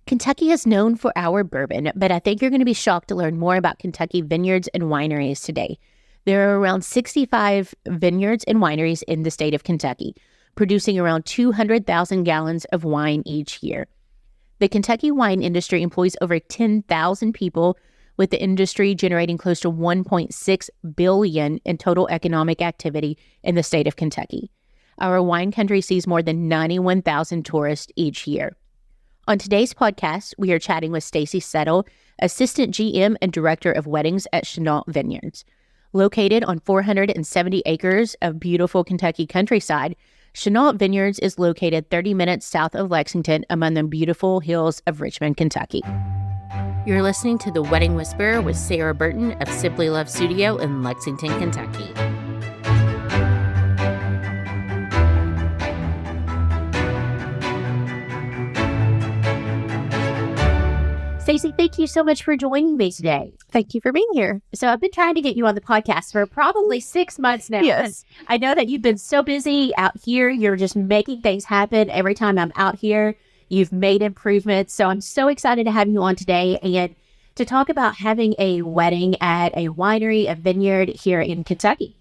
Kentucky is known for our bourbon, but I think you're going to be shocked to learn more about Kentucky vineyards and wineries today. There are around 65 vineyards and wineries in the state of Kentucky, producing around 200,000 gallons of wine each year. The Kentucky wine industry employs over 10,000 people, with the industry generating close to $1.6 billion in total economic activity in the state of Kentucky. Our wine country sees more than 91,000 tourists each year. On today's podcast, we are chatting with Stacie Settle, Assistant GM and Director of Weddings at Chenault Vineyards. Located on 470 acres of beautiful Kentucky countryside, Chenault Vineyards is located 30 minutes south of Lexington among the beautiful hills of Richmond, Kentucky. You're listening to The Wedding Whisperer with Sarah Burton of Simply Love Studio in Lexington, Kentucky. Stacie, thank you so much for joining me today. Thank you for being here. So I've been trying to get you on the podcast for probably 6 months now. Yes. I know that you've been so busy out here. You're just making things happen. Every time I'm out here, you've made improvements. So I'm so excited to have you on today and to talk about having a wedding at a winery, a vineyard here in Kentucky.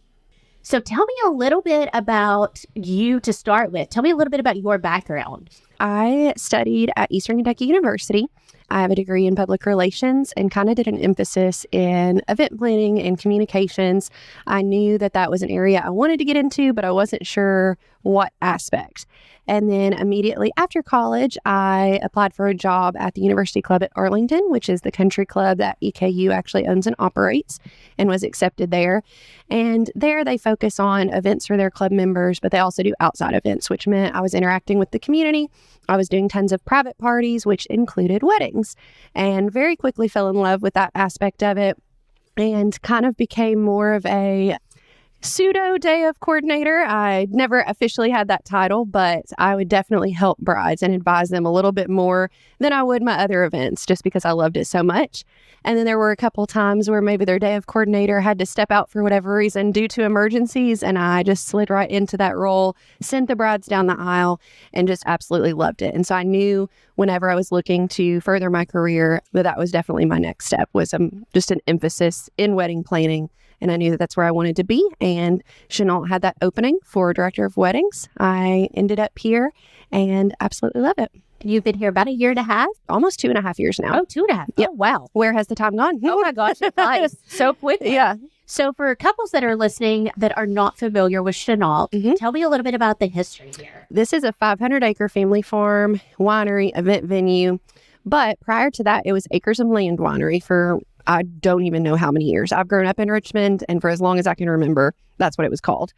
So tell me a little bit about you to start with. Tell me a little bit about your background. I studied at Eastern Kentucky University. I have a degree in public relations and kind of did an emphasis in event planning and communications. I knew that that was an area I wanted to get into, but I wasn't sure what aspect. And then immediately after college, I applied for a job at the University Club at Arlington, which is the country club that EKU actually owns and operates, and was accepted there. And there they focus on events for their club members, but they also do outside events, which meant I was interacting with the community. I was doing tons of private parties, which included weddings, and very quickly fell in love with that aspect of it and kind of became more of a pseudo day of coordinator. I never officially had that title, but I would definitely help brides and advise them a little bit more than I would my other events, just because I loved it so much. And then there were a couple times where maybe their day of coordinator had to step out for whatever reason due to emergencies, and I just slid right into that role, sent the brides down the aisle, and just absolutely loved it. And so I knew whenever I was looking to further my career that was definitely my next step, was just an emphasis in wedding planning. And I knew that that's where I wanted to be. And Chenault had that opening for Director of Weddings. I ended up here and absolutely love it. You've been here about a year and a half? Almost 2.5 years now. Oh, 2.5. Yep. Oh, wow. Where has the time gone? Oh my gosh, it flies so quickly. Yeah. So for couples that are listening that are not familiar with Chenault, tell me a little bit about the history here. This is a 500-acre family farm, winery, event venue. But prior to that, it was Acres of Land Winery for I don't even know how many years. I've grown up in Richmond, and for as long as I can remember, that's what it was called.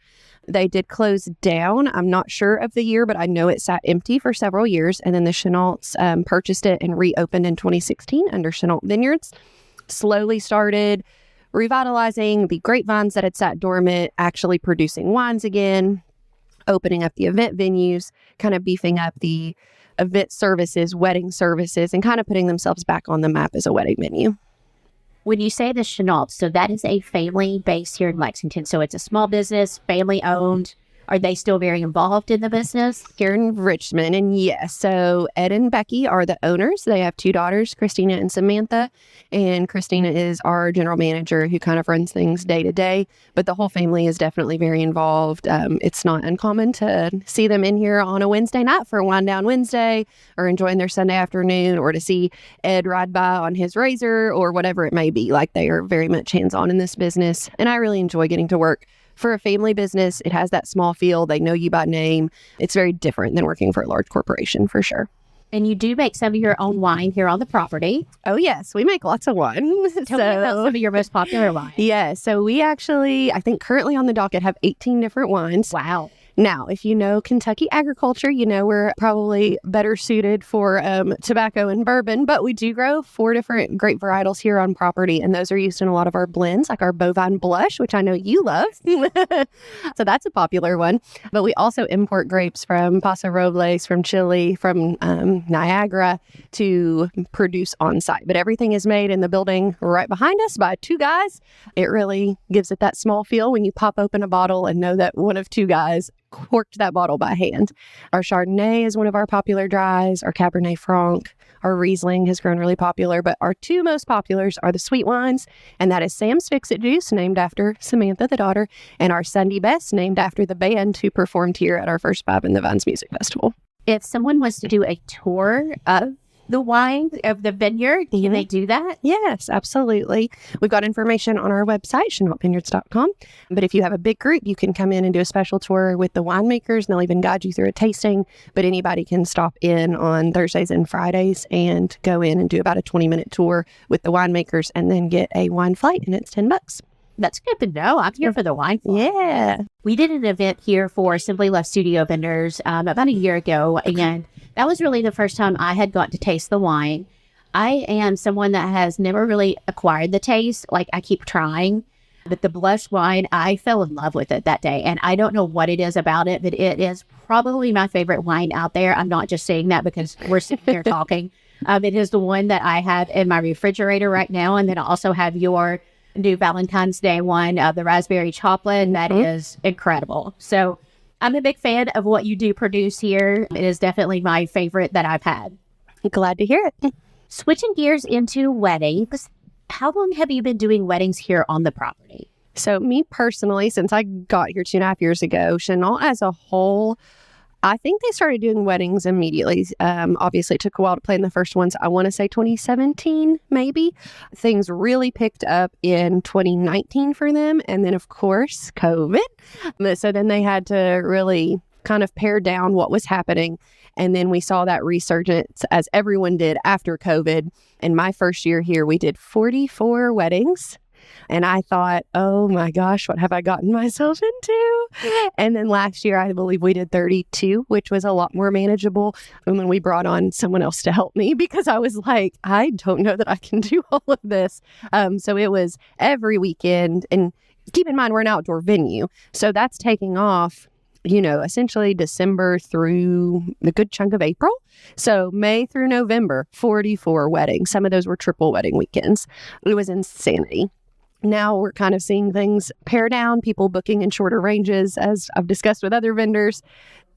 They did close down. I'm not sure of the year, but I know it sat empty for several years. And then the Chenaults purchased it and reopened in 2016 under Chenault Vineyards. Slowly started revitalizing the grapevines that had sat dormant, actually producing wines again, opening up the event venues, kind of beefing up the event services, wedding services, and kind of putting themselves back on the map as a wedding venue. When you say the Chenault, so that is a family based here in Lexington. So it's a small business, family owned. Are they still very involved in the business? Here in Richmond, and yes. So Ed and Becky are the owners. They have 2 daughters, Christina and Samantha. And Christina is our general manager who kind of runs things day to day. But the whole family is definitely very involved. It's not uncommon to see them in here on a Wednesday night for a Wine Down Wednesday, or enjoying their Sunday afternoon, or to see Ed ride by on his razor or whatever it may be. Like, they are very much hands-on in this business. And I really enjoy getting to work for a family business. It has that small feel. They know you by name. It's very different than working for a large corporation, for sure. And you do make some of your own wine here on the property. Oh, yes. We make lots of wine. Tell me about some of your most popular wine. Yeah. So we actually, I think currently on the docket, have 18 different wines. Wow. Now, if you know Kentucky agriculture, you know we're probably better suited for tobacco and bourbon, but we do grow 4 different grape varietals here on property, and those are used in a lot of our blends, like our bovine blush, which I know you love. So that's a popular one. But we also import grapes from Paso Robles, from Chile, from Niagara to produce on site. But everything is made in the building right behind us by 2 guys. It really gives it that small feel when you pop open a bottle and know that one of 2 guys corked that bottle by hand. Our Chardonnay is one of our popular dries. Our Cabernet Franc, our Riesling has grown really popular. But our two most populars are the sweet wines, and that is Sam's Fix-It Juice, named after Samantha, the daughter, and our Sunday Best, named after the band who performed here at our first Five in the Vines Music Festival. If someone wants to do a tour of the wine of the vineyard, can they do that? Yes, absolutely. We've got information on our website, ChenaultVineyards.com. But if you have a big group, you can come in and do a special tour with the winemakers, and they'll even guide you through a tasting. But anybody can stop in on Thursdays and Fridays and go in and do about a 20-minute tour with the winemakers and then get a wine flight, and it's $10. That's good to know. I'm here for the wine flight. Yeah. We did an event here for Simply Love Studio vendors about a year ago, and that was really the first time I had got to taste the wine. I am someone that has never really acquired the taste. Like, I keep trying, but the blush wine, I fell in love with it that day. And I don't know what it is about it, but it is probably my favorite wine out there. I'm not just saying that because we're sitting here talking. It is the one that I have in my refrigerator right now. And then I also have your new Valentine's Day one, the raspberry chocolate. That is incredible. So I'm a big fan of what you do produce here. It is definitely my favorite that I've had. Glad to hear it. Switching gears into weddings, how long have you been doing weddings here on the property? So me personally, since I got here 2.5 years ago, Chenault as a whole, I think they started doing weddings immediately. Obviously, it took a while to plan the first ones. I want to say 2017, maybe. Things really picked up in 2019 for them. And then, of course, COVID. So then they had to really kind of pare down what was happening. And then we saw that resurgence, as everyone did after COVID. And my first year here, we did 44 weddings. And I thought, oh my gosh, what have I gotten myself into? And then last year, I believe we did 32, which was a lot more manageable. And then we brought on someone else to help me because I was like, I don't know that I can do all of this. So it was every weekend. And keep in mind, we're an outdoor venue. So that's taking off, essentially December through a good chunk of April. So May through November, 44 weddings. Some of those were triple wedding weekends. It was insanity. Now we're kind of seeing things pare down, people booking in shorter ranges, as I've discussed with other vendors.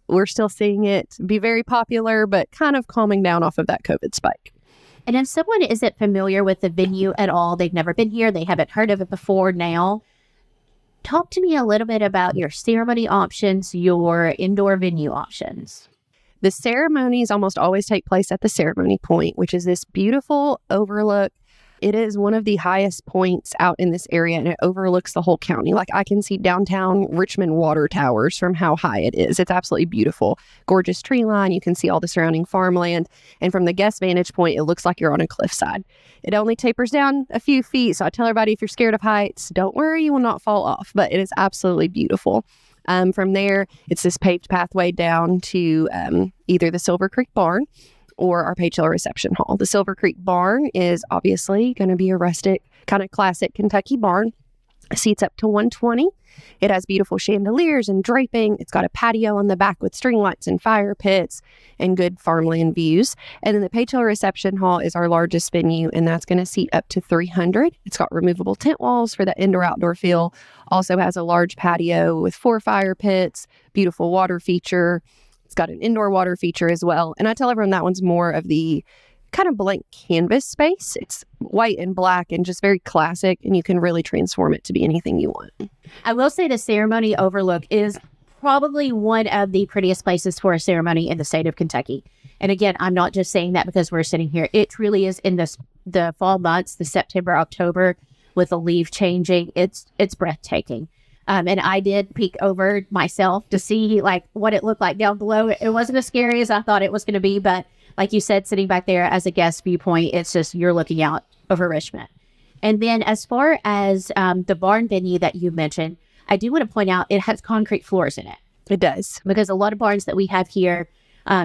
We're still seeing it be very popular, but kind of calming down off of that COVID spike. And if someone isn't familiar with the venue at all, they've never been here, they haven't heard of it before now, talk to me a little bit about your ceremony options, your indoor venue options. The ceremonies almost always take place at the ceremony point, which is this beautiful overlook. It is one of the highest points out in this area, and it overlooks the whole county. Like, I can see downtown Richmond water towers from how high it is. It's absolutely beautiful. Gorgeous tree line. You can see all the surrounding farmland. And from the guest vantage point, it looks like you're on a cliffside. It only tapers down a few feet. So I tell everybody, if you're scared of heights, don't worry, you will not fall off. But it is absolutely beautiful. From there, it's this paved pathway down to either the Silver Creek Barn or our Page Hill Reception Hall. The Silver Creek Barn is obviously going to be a rustic, kind of classic Kentucky barn. Seats up to 120. It has beautiful chandeliers and draping. It's got a patio on the back with string lights and fire pits and good farmland views. And then the Page Hill Reception Hall is our largest venue, and that's going to seat up to 300. It's got removable tent walls for that indoor-outdoor feel. Also has a large patio with 4 fire pits, beautiful water feature. It's got an indoor water feature as well. And I tell everyone that one's more of the kind of blank canvas space. It's white and black and just very classic, and you can really transform it to be anything you want. I will say the ceremony overlook is probably one of the prettiest places for a ceremony in the state of Kentucky. And again, I'm not just saying that because we're sitting here. It truly is in the fall months, the September, October, with the leaf changing. It's breathtaking. And I did peek over myself to see like what it looked like down below. It wasn't as scary as I thought it was going to be, but like you said, sitting back there as a guest viewpoint, it's just you're looking out over Richmond. And then as far as the barn venue that you mentioned, I do want to point out it has concrete floors in it. It does. Because a lot of barns that we have here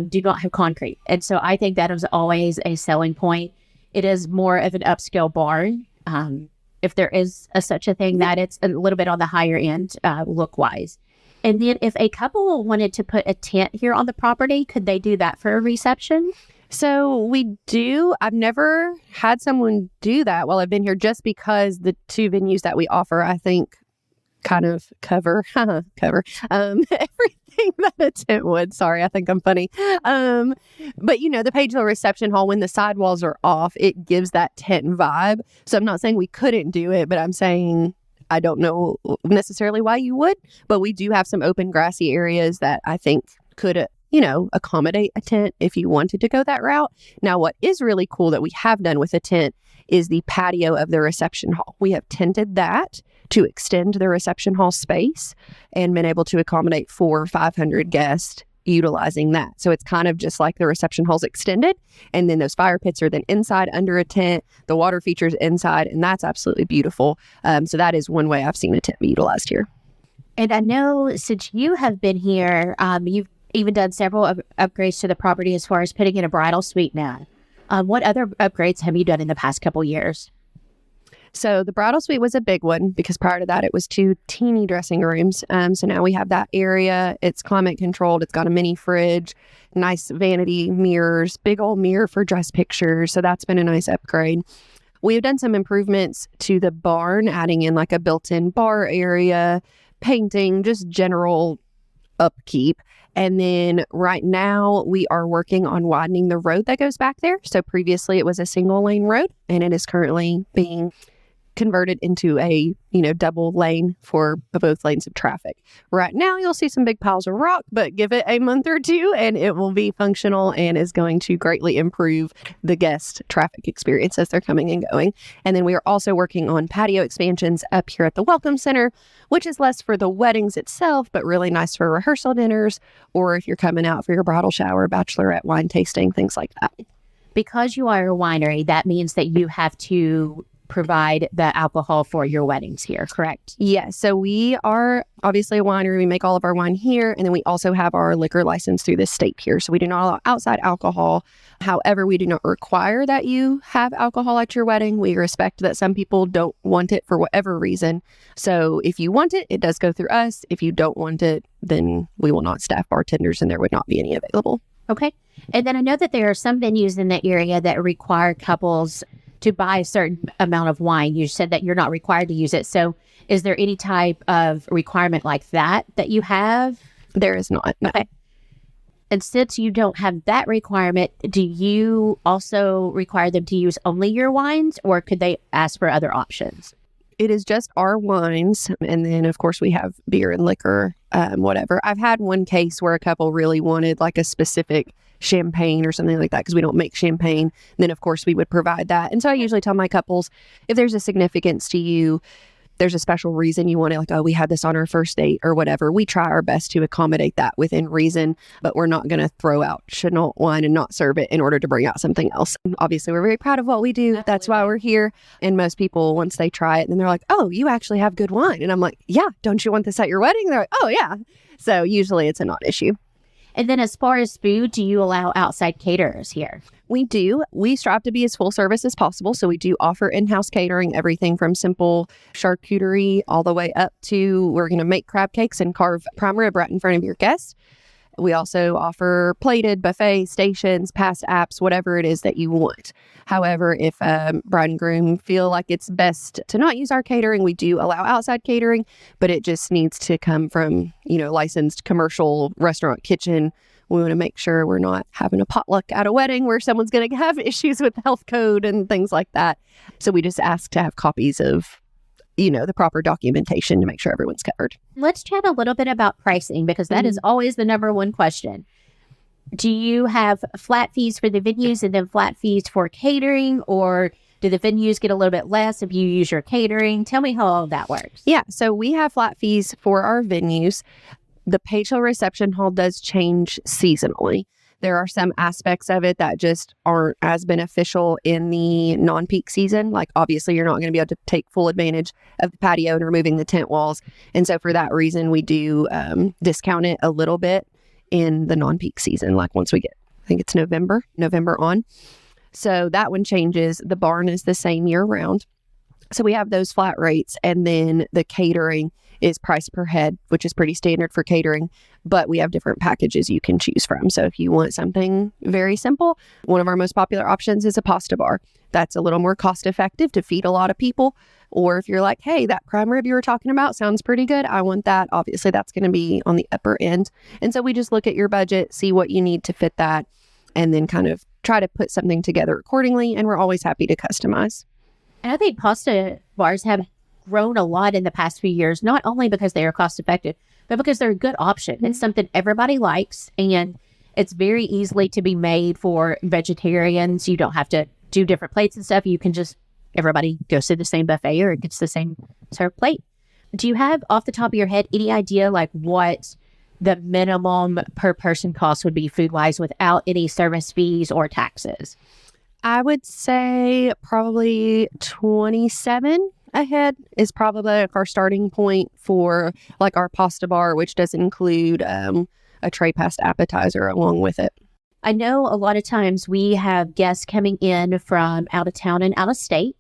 do not have concrete. And so I think that is always a selling point. It is more of an upscale barn. If there is such a thing, that it's a little bit on the higher end look-wise. And then if a couple wanted to put a tent here on the property, could they do that for a reception? So we do. I've never had someone do that while I've been here, just because the two venues that we offer, I think, kind of cover everything anything that a tent would. Sorry, I think I'm funny. But the Page Hill reception hall, when the sidewalls are off, it gives that tent vibe. So I'm not saying we couldn't do it, but I'm saying I don't know necessarily why you would, but we do have some open grassy areas that I think could accommodate a tent if you wanted to go that route. Now, what is really cool that we have done with a tent is the patio of the reception hall. We have tented that to extend the reception hall space and been able to accommodate 400 or 500 guests utilizing that. So it's kind of just like the reception hall's extended, and then those fire pits are then inside under a tent, the water features inside, and that's absolutely beautiful. So that is one way I've seen a tent be utilized here. And I know since you have been here, you've even done several upgrades to the property as far as putting in a bridal suite now. What other upgrades have you done in the past couple years? So the bridal suite was a big one because prior to that, it was 2 teeny dressing rooms. So now we have that area. It's climate controlled. It's got a mini fridge, nice vanity mirrors, big old mirror for dress pictures. So that's been a nice upgrade. We've done some improvements to the barn, adding in like a built-in bar area, painting, just general upkeep. And then right now we are working on widening the road that goes back there. So previously it was a single lane road, and it is currently being converted into a double lane for both lanes of traffic. Right now you'll see some big piles of rock, but give it a month or two and it will be functional and is going to greatly improve the guest traffic experience as they're coming and going. And then we are also working on patio expansions up here at the Welcome Center, which is less for the weddings itself, but really nice for rehearsal dinners, or if you're coming out for your bridal shower, bachelorette wine tasting, things like that. Because you are a winery, that means that you have to provide the alcohol for your weddings here, correct? Yeah. So we are obviously a winery. We make all of our wine here. And then we also have our liquor license through the state here. So we do not allow outside alcohol. However, we do not require that you have alcohol at your wedding. We respect that some people don't want it for whatever reason. So if you want it, it does go through us. If you don't want it, then we will not staff bartenders and there would not be any available. Okay. And then I know that there are some venues in the area that require couples to buy a certain amount of wine. You said that you're not required to use it. So is there any type of requirement like that you have? There is not. No. Okay. And since you don't have that requirement, do you also require them to use only your wines, or could they ask for other options? It is just our wines. And then, of course, we have beer and liquor, whatever. I've had one case where a couple really wanted like a specific champagne or something like that because we don't make champagne. Then, of course, we would provide that. And so I usually tell my couples, if there's a significance to you, there's a special reason you want it, like, oh, we had this on our first date or whatever. We try our best to accommodate that within reason, but we're not going to throw out Chenault wine and not serve it in order to bring out something else. Obviously, we're very proud of what we do. Absolutely. That's why we're here. And most people, once they try it, then they're like, oh, you actually have good wine. And I'm like, yeah, don't you want this at your wedding? They're like, oh, yeah. So usually it's a non-issue. And then as far as food, do you allow outside caterers here? We do. We strive to be as full service as possible. So we do offer in-house catering, everything from simple charcuterie all the way up to we're going to make crab cakes and carve prime rib right in front of your guests. We also offer plated buffet stations, pass apps, whatever it is that you want. However, if bride and groom feel like it's best to not use our catering, we do allow outside catering, but it just needs to come from, licensed commercial restaurant kitchen. We want to make sure we're not having a potluck at a wedding where someone's going to have issues with the health code and things like that. So we just ask to have copies of the proper documentation to make sure everyone's covered. Let's chat a little bit about pricing because that is always the number one question. Do you have flat fees for the venues and then flat fees for catering, or do the venues get a little bit less if you use your catering? Tell me how all that works. Yeah, so we have flat fees for our venues. The Page Hill Reception Hall does change seasonally. There are some aspects of it that just aren't as beneficial in the non-peak season. Like, obviously, you're not going to be able to take full advantage of the patio and removing the tent walls. And so for that reason, we do discount it a little bit in the non-peak season. Like once we get, I think it's November on. So that one changes. The barn is the same year round. So we have those flat rates. And then the catering is price per head, which is pretty standard for catering. but we have different packages you can choose from. So if you want something very simple, one of our most popular options is a pasta bar. That's a little more cost effective to feed a lot of people. Or if you're like, hey, that prime rib you were talking about sounds pretty good, I want that. Obviously, that's going to be on the upper end. And so we just look at your budget, see what you need to fit that, and then kind of try to put something together accordingly. And we're always happy to customize. And I think pasta bars have grown a lot in the past few years, not only because they are cost effective, but because they're a good option. It's something everybody likes, and it's very easily to be made for vegetarians. You don't have to do different plates and stuff. You can just, everybody goes to the same buffet or gets the same served plate. Do you have off the top of your head any idea like what the minimum per person cost would be food wise without any service fees or taxes? I would say probably 27 a head is probably like our starting point for like our pasta bar, which does include a tray past appetizer along with it. I know a lot of times we have guests coming in from out of town and out of state.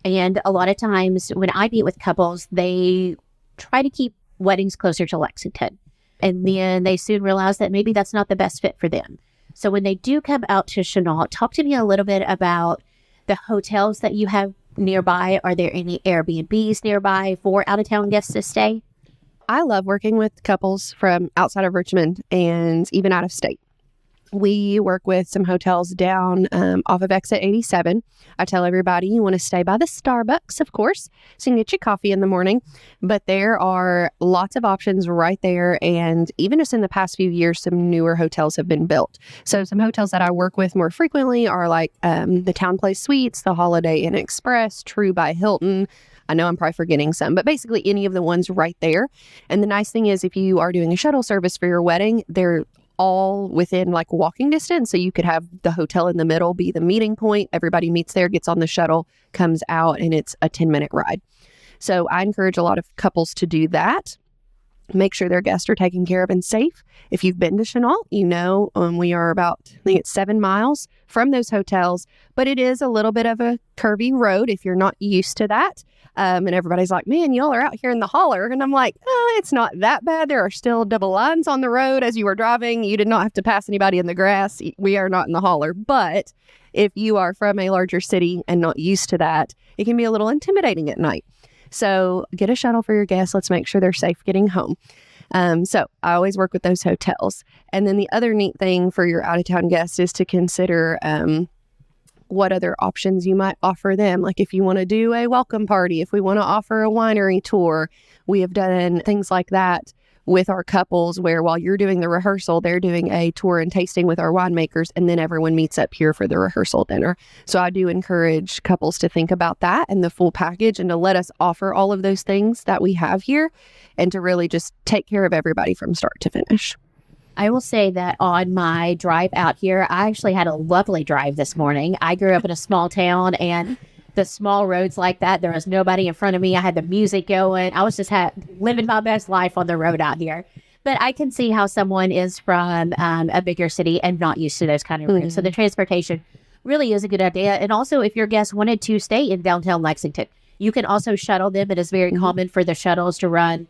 And a lot of times when I meet with couples, they try to keep weddings closer to Lexington. And then they soon realize that maybe that's not the best fit for them. So when they do come out to Chenault, talk to me a little bit about the hotels that you have nearby. Are there any Airbnbs nearby for out-of-town guests to stay? I love working with couples from outside of Richmond and even out of state. We work with some hotels down off of exit 87. I tell everybody you want to stay by the Starbucks, of course, so you can get your coffee in the morning. But there are lots of options right there. And even just in the past few years, some newer hotels have been built. So some hotels that I work with more frequently are like the Town Place Suites, the Holiday Inn Express, True by Hilton. I know I'm probably forgetting some, but basically any of the ones right there. And the nice thing is if you are doing a shuttle service for your wedding, they're all within like walking distance. So you could have the hotel in the middle be the meeting point. Everybody meets there, gets on the shuttle, comes out, and it's a 10-minute ride. So I encourage a lot of couples to do that. Make sure their guests are taken care of and safe. If you've been to Chenault, you know we are about, I think it's 7 miles from those hotels, but it is a little bit of a curvy road if you're not used to that. And everybody's like, man, y'all are out here in the holler. And I'm like, it's not that bad. There are still double lines on the road as you were driving. You did not have to pass anybody in the grass. We are not in the holler. But if you are from a larger city and not used to that, it can be a little intimidating at night. So get a shuttle for your guests. Let's make sure they're safe getting home. So I always work with those hotels. And then the other neat thing for your out-of-town guests is to consider what other options you might offer them. Like if you want to do a welcome party, if we want to offer a winery tour, we have done things like that with our couples where while you're doing the rehearsal, they're doing a tour and tasting with our winemakers, and then everyone meets up here for the rehearsal dinner. So I do encourage couples to think about that and the full package and to let us offer all of those things that we have here and to really just take care of everybody from start to finish. I will say that on my drive out here, I actually had a lovely drive this morning. I grew up in a small town, and the small roads like that, there was nobody in front of me. I had the music going. I was just living my best life on the road out here. But I can see how someone is from a bigger city and not used to those kind of roads. Mm-hmm. So the transportation really is a good idea. And also, if your guests wanted to stay in downtown Lexington, you can also shuttle them. It is very common for the shuttles to run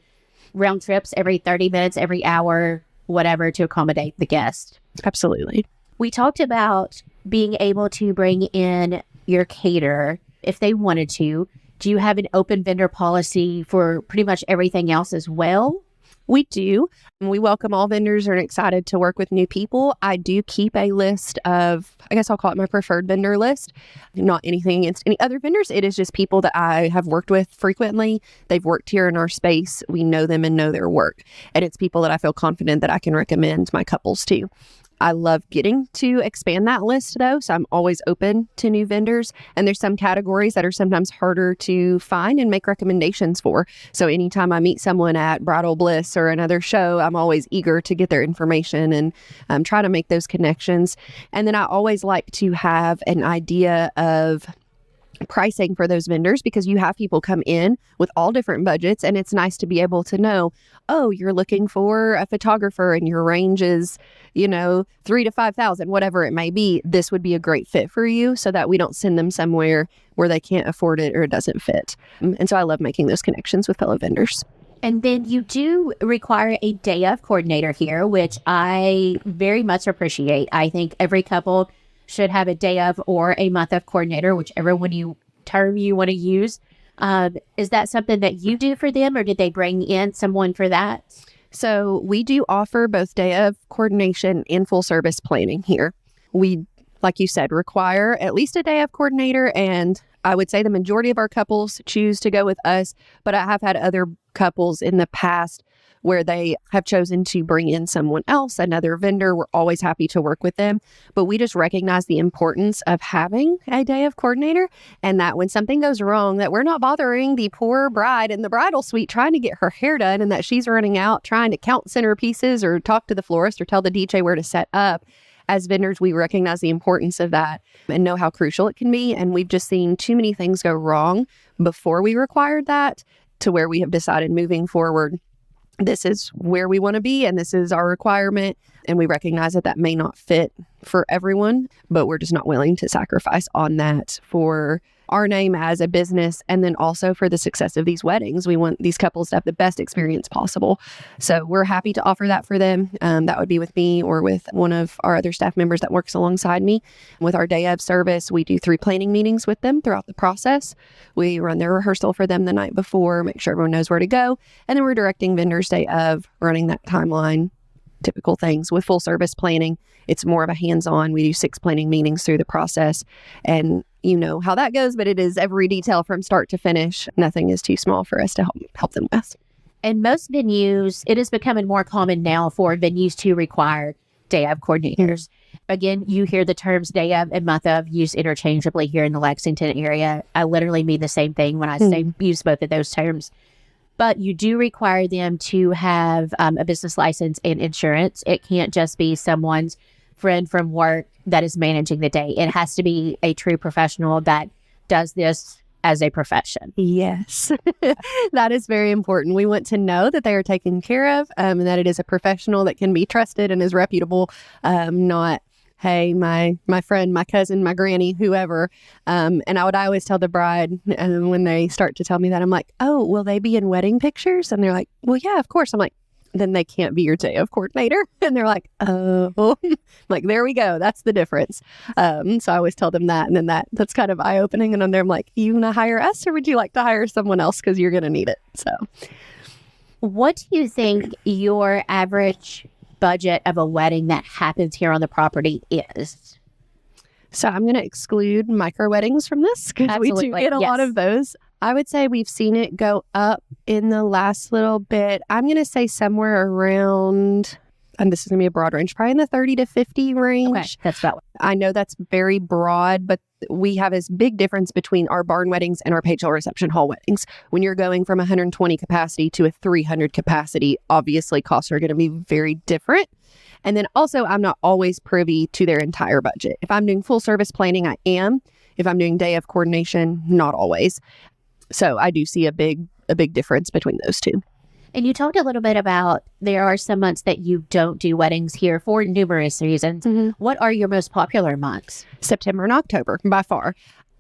round trips every 30 minutes, every hour, whatever, to accommodate the guest. Absolutely. We talked about being able to bring in your caterer if they wanted to. Do you have an open vendor policy for pretty much everything else as well? We do. We welcome all vendors and are excited to work with new people. I do keep a list of, I guess I'll call it my preferred vendor list. Not anything against any other vendors. It is just people that I have worked with frequently. They've worked here in our space. We know them and know their work. And it's people that I feel confident that I can recommend my couples to. I love getting to expand that list though, so I'm always open to new vendors. And there's some categories that are sometimes harder to find and make recommendations for. So anytime I meet someone at Bridal Bliss or another show, I'm always eager to get their information and try to make those connections. And then I always like to have an idea of pricing for those vendors because you have people come in with all different budgets, and it's nice to be able to know, oh, you're looking for a photographer and your range is, $3,000 to $5,000, whatever it may be. This would be a great fit for you so that we don't send them somewhere where they can't afford it or it doesn't fit. And so I love making those connections with fellow vendors. And then you do require a day of coordinator here, which I very much appreciate. I think every couple should have a day of or a month of coordinator, whichever term you want to use. Is that something that you do for them, or did they bring in someone for that? So we do offer both day of coordination and full service planning here. We, like you said, require at least a day of coordinator, and I would say the majority of our couples choose to go with us, but I have had other couples in the past where they have chosen to bring in someone else, another vendor. We're always happy to work with them, but we just recognize the importance of having a day of coordinator, and that when something goes wrong, that we're not bothering the poor bride in the bridal suite trying to get her hair done, and that she's running out trying to count centerpieces or talk to the florist or tell the DJ where to set up. As vendors, we recognize the importance of that and know how crucial it can be. And we've just seen too many things go wrong before we required that, to where we have decided moving forward, this is where we want to be and this is our requirement. And we recognize that may not fit for everyone, but we're just not willing to sacrifice on that for our name as a business, and then also for the success of these weddings. We want these couples to have the best experience possible. So we're happy to offer that for them. That would be with me or with one of our other staff members that works alongside me. With our day of service, we do 3 planning meetings with them throughout the process. We run their rehearsal for them the night before, make sure everyone knows where to go. And then we're directing vendors day of, running that timeline, typical things. With full service planning, it's more of a hands-on. We do 6 planning meetings through the process, and you know how that goes, but it is every detail from start to finish. Nothing is too small for us to help them with. And most venues, it is becoming more common now for venues to require day of coordinators. Again, you hear the terms day of and month of used interchangeably here in the Lexington area. I literally mean the same thing when I say use both of those terms. But you do require them to have a business license and insurance. It can't just be someone's friend from work that is managing the day. It has to be a true professional that does this as a profession. Yes, that is very important. We want to know that they are taken care of, and that it is a professional that can be trusted and is reputable, not, hey, my friend, my cousin, my granny, whoever. And I always tell the bride, and when they start to tell me that, I'm like, oh, will they be in wedding pictures? And they're like, well, yeah, of course. I'm like, then they can't be your day of coordinator. And they're like, oh, I'm like, there we go. That's the difference. So I always tell them that. And then that's kind of eye-opening. And then they're like, you want to hire us, or would you like to hire someone else? Because you're going to need it. So what do you think your average budget of a wedding that happens here on the property is? So I'm going to exclude micro weddings from this, because we do get a lot of those. I would say we've seen it go up in the last little bit. I'm going to say somewhere around, and this is going to be a broad range, probably in the 30 to 50 range. Okay, that's about. I know that's very broad, but we have this big difference between our barn weddings and our page reception hall weddings. When you're going from 120 capacity to a 300 capacity, obviously costs are going to be very different. And then also, I'm not always privy to their entire budget. If I'm doing full service planning, I am. If I'm doing day of coordination, not always. So I do see a big difference between those two. And you talked a little bit about there are some months that you don't do weddings here for numerous reasons. Mm-hmm. What are your most popular months? September and October, by far.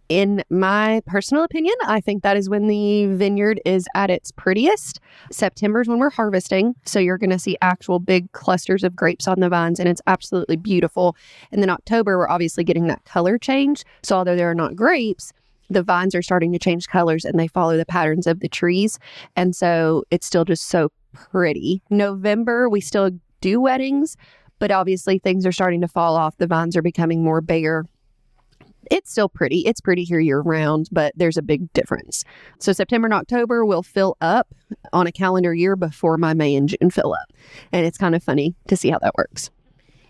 In my personal opinion, I think that is when the vineyard is at its prettiest. September is when we're harvesting. So you're going to see actual big clusters of grapes on the vines, and it's absolutely beautiful. And then October, we're obviously getting that color change. So although there are not grapes, the vines are starting to change colors and they follow the patterns of the trees. And so it's still just so pretty. November, we still do weddings, but obviously things are starting to fall off. The vines are becoming more bare. It's still pretty. It's pretty here year round, but there's a big difference. So September and October will fill up on a calendar year before my May and June fill up. And it's kind of funny to see how that works.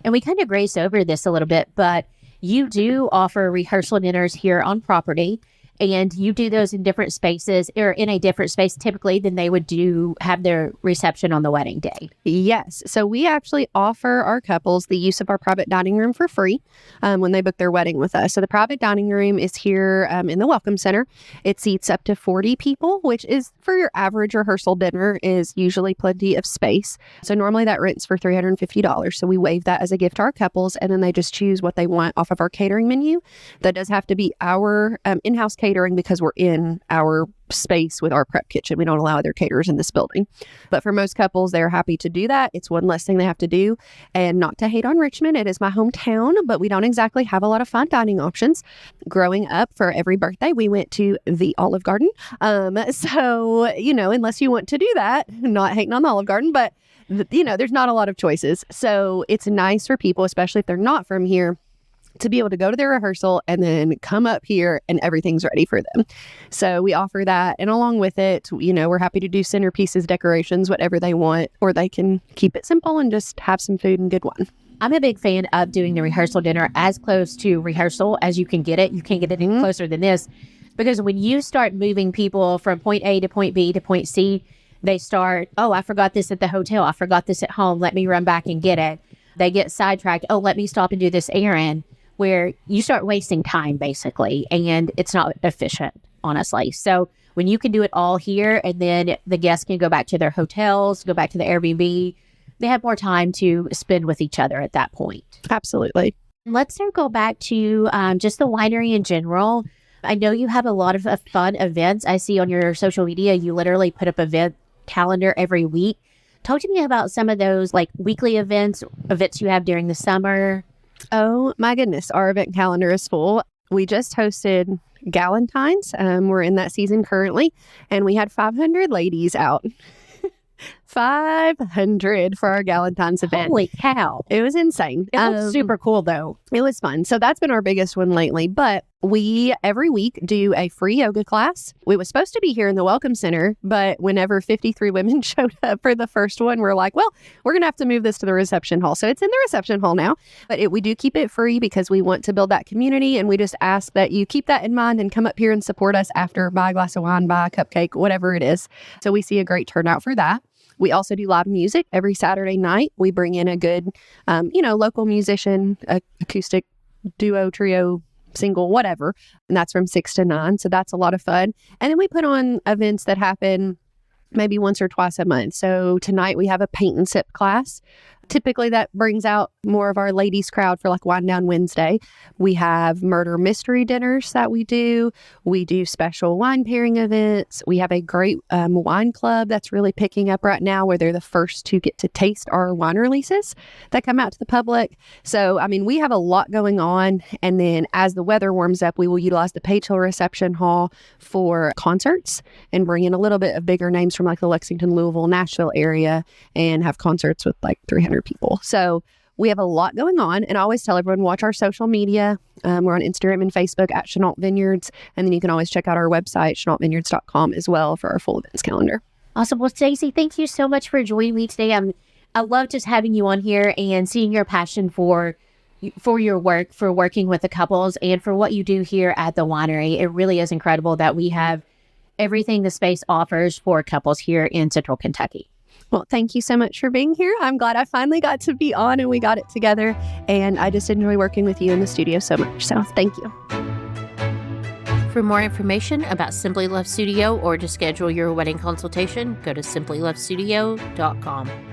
And we kind of grace over this a little bit, but you do offer rehearsal dinners here on property, and you do those in different spaces, or in a different space typically than they would have their reception on the wedding day. Yes. So we actually offer our couples the use of our private dining room for free when they book their wedding with us. So the private dining room is here in the Welcome Center. It seats up to 40 people, which is, for your average rehearsal dinner, is usually plenty of space. So normally that rents for $350. So we waive that as a gift to our couples, and then they just choose what they want off of our catering menu. That does have to be our in-house catering catering because we're in our space with our prep kitchen. We don't allow other caterers in this building. But for most couples, they're happy to do that. It's one less thing they have to do. And not to hate on Richmond, it is my hometown, but we don't exactly have a lot of fine dining options. Growing up, for every birthday, we went to the Olive Garden. So, unless you want to do that, not hating on the Olive Garden, but, there's not a lot of choices. So it's nice for people, especially if they're not from here, to be able to go to their rehearsal and then come up here and everything's ready for them. So we offer that. And along with it, we're happy to do centerpieces, decorations, whatever they want, or they can keep it simple and just have some food and good wine. I'm a big fan of doing the rehearsal dinner as close to rehearsal as you can get it. You can't get it any closer than this, because when you start moving people from point A to point B to point C, they start, oh, I forgot this at the hotel. I forgot this at home. Let me run back and get it. They get sidetracked. Oh, let me stop and do this errand, where you start wasting time basically, and it's not efficient, honestly. So when you can do it all here, and then the guests can go back to their hotels, go back to the Airbnb, they have more time to spend with each other at that point. Absolutely. Let's now go back to just the winery in general. I know you have a lot of fun events. I see on your social media, you literally put up event calendar every week. Talk to me about some of those like weekly events you have during the summer. Oh my goodness, our event calendar is full. We just hosted Galentine's. We're in that season currently, and we had 500 ladies out. 500 for our Galentine's event. Holy cow. It was insane. It was super cool though. It was fun. So that's been our biggest one lately. But we every week do a free yoga class. We was supposed to be here in the Welcome Center, but whenever 53 women showed up for the first one, we're like, well, we're going to have to move this to the reception hall. So it's in the reception hall now, but we do keep it free because we want to build that community. And we just ask that you keep that in mind and come up here and support us after, buy a glass of wine, buy a cupcake, whatever it is. So we see a great turnout for that. We also do live music every Saturday night. We bring in a good, local musician, acoustic duo, trio, single, whatever. And that's from 6 to 9. So that's a lot of fun. And then we put on events that happen maybe once or twice a month. So tonight we have a paint and sip class. Typically that brings out more of our ladies crowd for like Wine Down Wednesday. We have murder mystery dinners that we do. We do special wine pairing events. We have a great wine club that's really picking up right now, where they're the first to get to taste our wine releases that come out to the public. So, we have a lot going on. And then as the weather warms up, we will utilize the Page Hill Reception Hall for concerts and bring in a little bit of bigger names from like the Lexington, Louisville, Nashville area, and have concerts with like 300 people. So we have a lot going on, and I always tell everyone, watch our social media. We're on Instagram and Facebook at Chenault Vineyards, and then you can always check out our website, chenaultvineyards.com, as well for our full events calendar. Awesome. Well, Stacie, thank you so much for joining me today. I love just having you on here and seeing your passion for your work, for working with the couples, and for what you do here at the winery. It really is incredible that we have everything the space offers for couples here in Central Kentucky. Well, thank you so much for being here. I'm glad I finally got to be on and we got it together. And I just enjoy working with you in the studio so much. So thank you. For more information about Simply Love Studio or to schedule your wedding consultation, go to simplylovestudio.com.